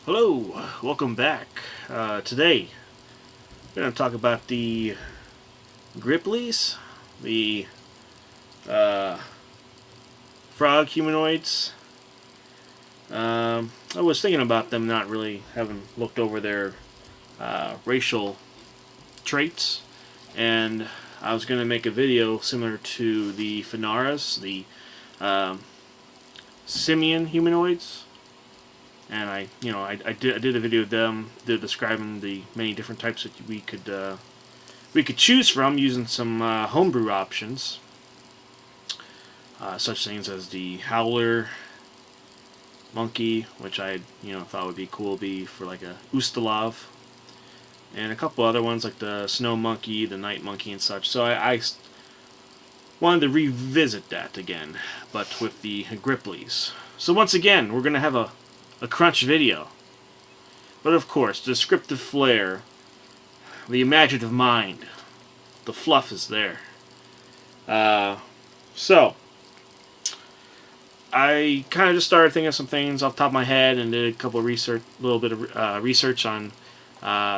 Hello, welcome back. Today, we're going to talk about the Gripplis, the uh, frog humanoids. I was thinking about them not really having looked over their racial traits, and I was going to make a video similar to the Anuras, the um, simian humanoids. And I did a video of them describing the many different types that we could choose from using some homebrew options, such things as the howler monkey, which I thought would be cool, be for like a Ustalov, and a couple other ones like the snow monkey, the night monkey, and such. So I wanted to revisit that again, but with the Gripplis. So once again, we're gonna have a crunch video. But of course, the descriptive flair, the imaginative mind, the fluff is there. So, I kind of just started thinking of some things off the top of my head and did a couple of little bit of research on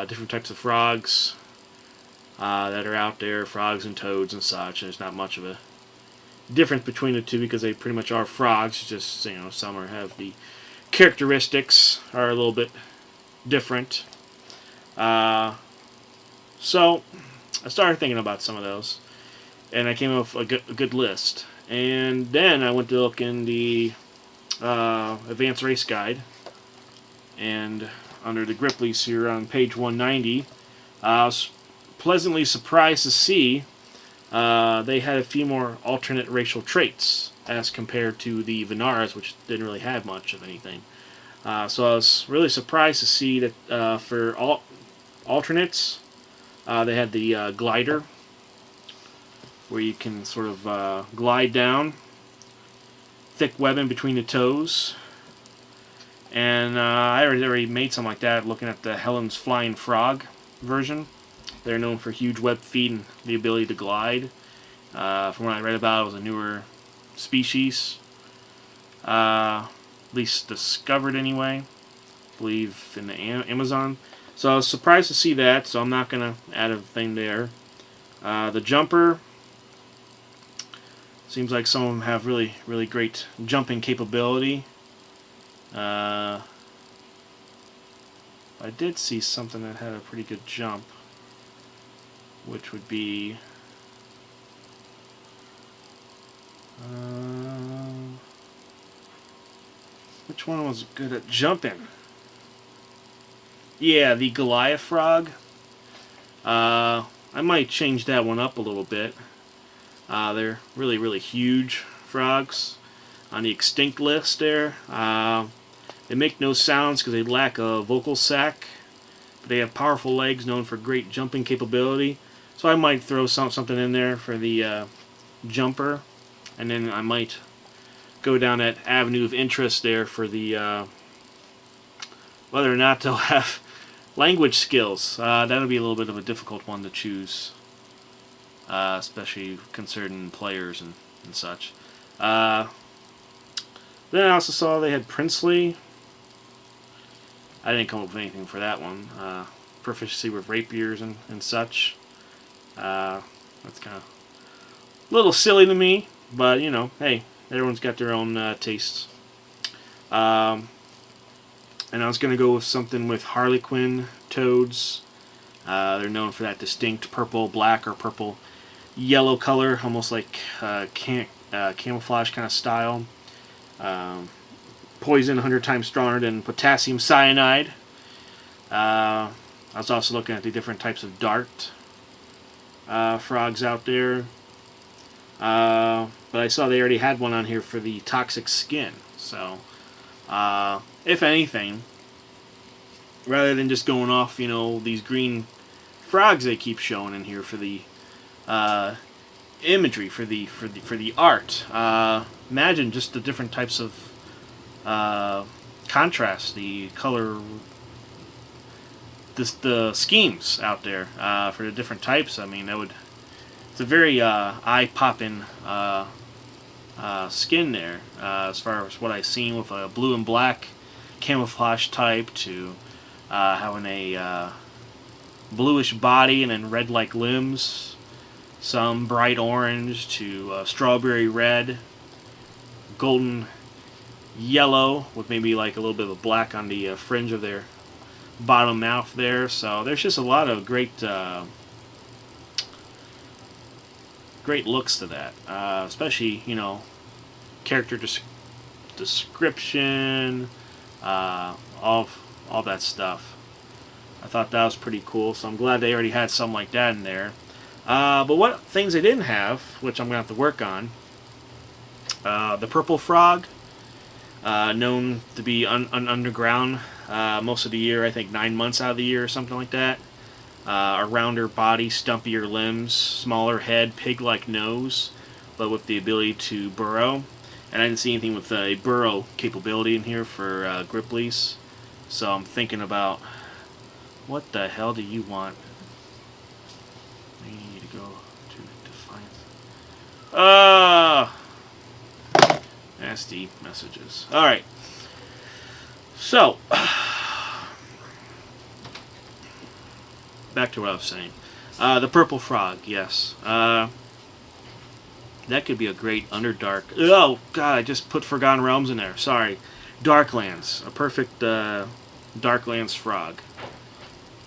different types of frogs that are out there, frogs and toads and such. And there's not much of a difference between the two because they pretty much are frogs. Just some have the characteristics are a little bit different. So I started thinking about some of those, and I came up with a good list. And then I went to look in the Advanced Race Guide, and under the Gripplis here on page 190, I was pleasantly surprised to see they had a few more alternate racial traits as compared to the Anuras, which didn't really have much of anything. So I was really surprised to see that for alternates, they had the glider, where you can sort of glide down, thick webbing between the toes. And I already made something like that looking at the Helen's Flying Frog version. They're known for huge web feet and the ability to glide. From what I read about, it was a newer species, at least discovered anyway, I believe in the Amazon. So I was surprised to see that, so I'm not going to add a thing there. The jumper, seems like some of them have really great jumping capability. I did see something that had a pretty good jump, which would be which one was good at jumping? Yeah, the Goliath frog. I might change that one up a little bit. They're really huge frogs on the extinct list there. They make no sounds because they lack a vocal sac, but they have powerful legs known for great jumping capability. So I might throw something in there for the jumper, and then I might go down that avenue of interest there for the whether or not they'll have language skills. That'll be a little bit of a difficult one to choose, especially concerning players and such. Then I also saw they had Princely. I didn't come up with anything for that one. Proficiency with rapiers and such. That's kind of a little silly to me, but hey, everyone's got their own tastes. And I was going to go with something with Harlequin toads. They're known for that distinct purple-black or purple-yellow color, almost like camouflage kind of style. Poison 100 times stronger than potassium cyanide. I was also looking at the different types of dart frogs out there. But I saw they already had one on here for the toxic skin. So, if anything, rather than just going off, these green frogs they keep showing in here for the imagery, for the art. Imagine just the different types of contrast, the color, the schemes out there for the different types. I mean, it's a very eye-popping skin there, as far as what I've seen with blue and black camouflage type to having a bluish body and then red-like limbs. Some bright orange to strawberry red, golden yellow with maybe like a little bit of black on the fringe of their bottom mouth there. So there's just a lot of great great looks to that, especially, you know, character description, all that stuff. I thought that was pretty cool, so I'm glad they already had something like that in there. But what things they didn't have, which I'm going to have to work on, the purple frog, known to be underground most of the year, I think 9 months out of the year or something like that. A rounder body, stumpier limbs, smaller head, pig-like nose, but with the ability to burrow. And I didn't see anything with a burrow capability in here for Gripplis, so I'm thinking about, what the hell do you want? We need to go to define. Nasty messages. Alright. So, back to what I was saying. The purple frog, yes. That could be a great Underdark. Oh, God, I just put Forgotten Realms in there. Sorry. Darklands. A perfect Darklands frog.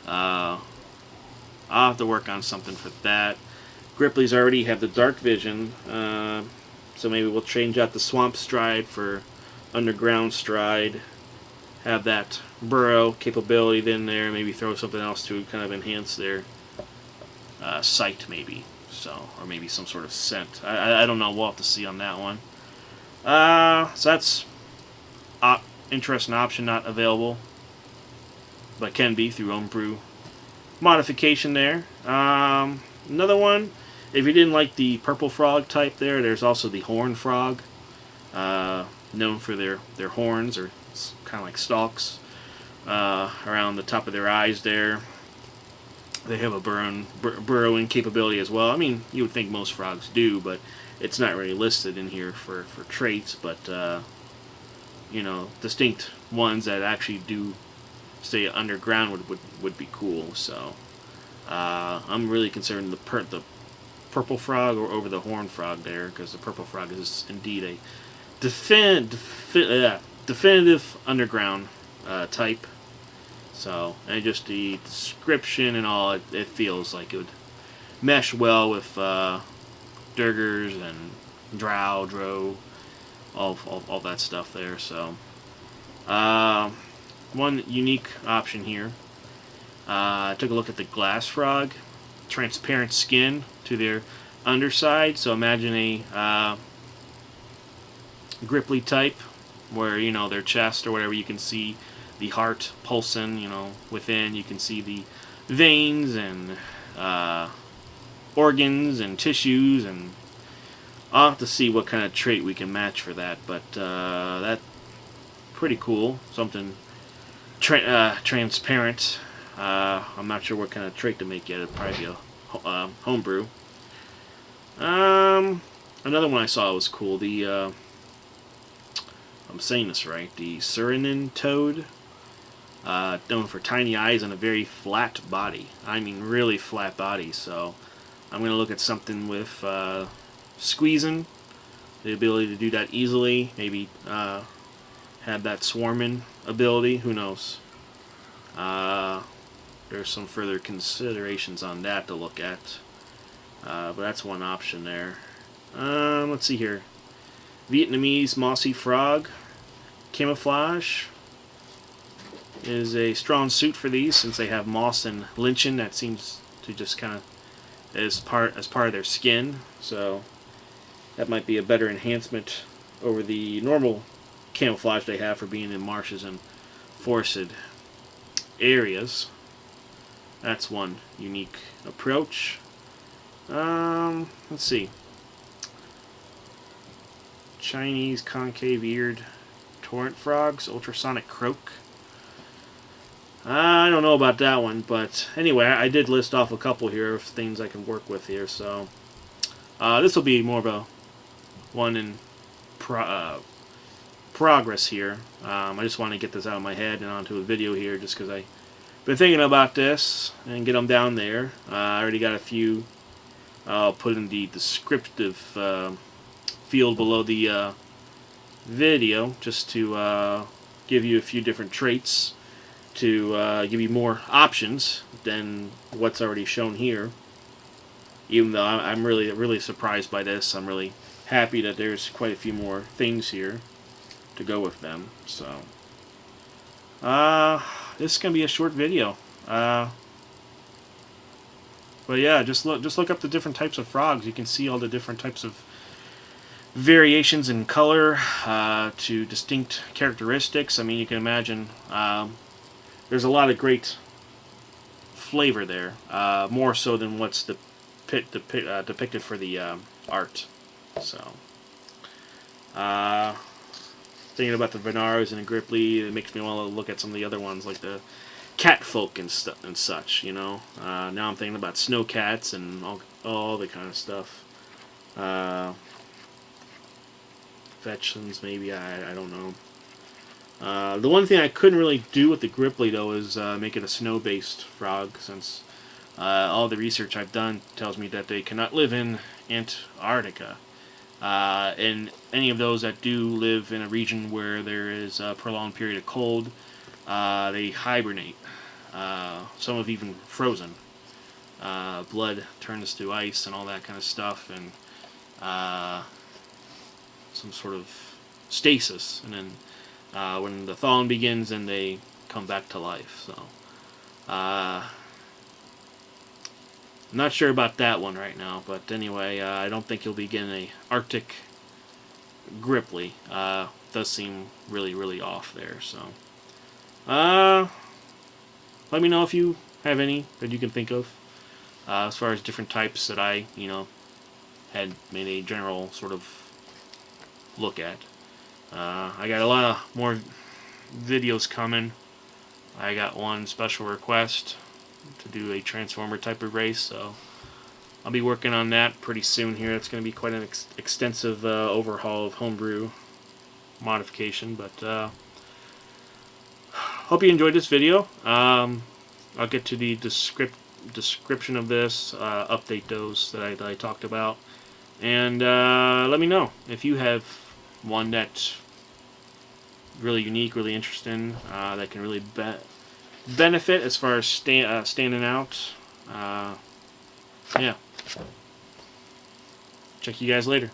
I'll have to work on something for that. Grippli's already have the darkvision, so maybe we'll change out the swamp stride for underground stride. Have that burrow capability in there. Maybe throw something else to kind of enhance their sight, maybe. So, or maybe some sort of scent. I don't know. We'll have to see on that one. So that's interesting option, not available, but can be through homebrew modification there. Another one, if you didn't like the purple frog type there, there's also the horn frog, known for their horns, or kind of like stalks, around the top of their eyes there. They have a burrowing capability as well. I mean, you would think most frogs do, but it's not really listed in here for traits, but you know, distinct ones that actually do stay underground would be cool. So I'm really concerned the purple frog over the horn frog there, because the purple frog is indeed a definitive underground type. So, and just the description and all, it feels like it would mesh well with Durgers and Drow, all that stuff there. So, one unique option here. I took a look at the glass frog, transparent skin to their underside. So imagine a Grippli type, where, you know, their chest or whatever, you can see the heart pulsing, you know, within. You can see the veins and organs and tissues, and I'll have to see what kind of trait we can match for that. But that's pretty cool. Something transparent. I'm not sure what kind of trait to make yet. It'd probably be a homebrew. Another one I saw was cool. The I'm saying this right. The Suriname toad. Known for tiny eyes and a very flat body. I mean, really flat body. So I'm going to look at something with squeezing, the ability to do that easily. Maybe have that swarming ability. Who knows? There's some further considerations on that to look at. But that's one option there. Let's see here. Vietnamese mossy frog. Camouflage is a strong suit for these, since they have moss and lichen that seems to just kind of as part of their skin. So that might be a better enhancement over the normal camouflage they have for being in marshes and forested areas. That's one unique approach. Let's see. Chinese concave eared torrent frogs, ultrasonic croak. I don't know about that one, but anyway, I did list off a couple here of things I can work with here. So this will be more of a one in progress here. I just want to get this out of my head and onto a video here, just because I've been thinking about this and get them down there. I already got a few. I'll put in the descriptive field below the video, just to give you a few different traits, to give you more options than what's already shown here. Even though I'm really surprised by this, I'm really happy that there's quite a few more things here to go with them. So, this is gonna be a short video. But yeah, just look up the different types of frogs. You can see all the different types of variations in color to distinct characteristics. I mean, you can imagine there's a lot of great flavor there, more so than what's depicted for the art. So, thinking about the Anuras and the Grippli, it makes me want to look at some of the other ones, like the catfolk and such. You know, now I'm thinking about snow cats and all the kind of stuff. Fetchlands, maybe, I don't know. The one thing I couldn't really do with the Grippli, though, is make it a snow-based frog, since all the research I've done tells me that they cannot live in Antarctica. And any of those that do live in a region where there is a prolonged period of cold, they hibernate. Some have even frozen. Blood turns to ice and all that kind of stuff, and some sort of stasis, and then when the thawing begins, then they come back to life. So, I'm not sure about that one right now, but anyway, I don't think you'll be getting a Arctic Grippli. Does seem really off there. So, let me know if you have any that you can think of, as far as different types that I, had made a general sort of look at. I got a lot of more videos coming. I got one special request to do a Transformer type of race, so I'll be working on that pretty soon here. It's going to be quite an extensive overhaul of homebrew modification, but hope you enjoyed this video. I'll get to the description of this, update those that I talked about, and let me know if you have one that's really unique, really interesting, that can really benefit as far as standing out. Yeah. Check you guys later.